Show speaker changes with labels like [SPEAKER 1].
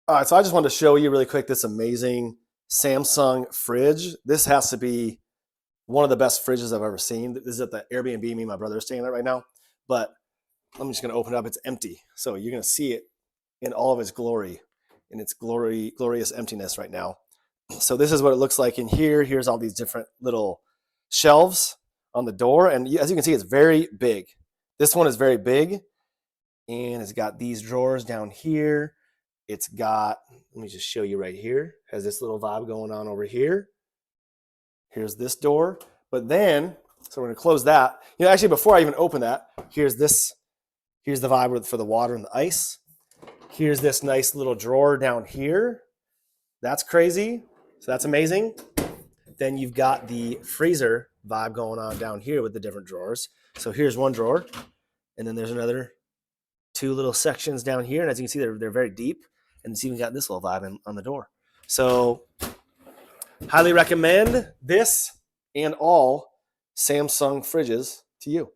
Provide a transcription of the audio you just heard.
[SPEAKER 1] All right, so I just wanted to show you really quick this amazing Samsung fridge. This has to be one of the best fridges I've ever seen. This is at the Airbnb me and my brother are staying at right now. But I'm just going to open it up. It's empty. So you're going to see it in all of its glory, in its glorious emptiness right now. So this is what it looks like in here. Here's all these different little shelves on the door. And as you can see, it's very big. This one is very big. And it's got these drawers down here. It's got, let me just show you right here, has this little vibe going on over here. Here's this door. But then, so we're gonna close that. Actually, before I even open that, here's the vibe for the water and the ice. Here's this nice little drawer down here. That's crazy. So that's amazing. Then you've got the freezer vibe going on down here with the different drawers. So here's one drawer, and then there's another two little sections down here. And as you can see, they're very deep. And it's even got this little vibe on the door. So highly recommend this and all Samsung fridges to you.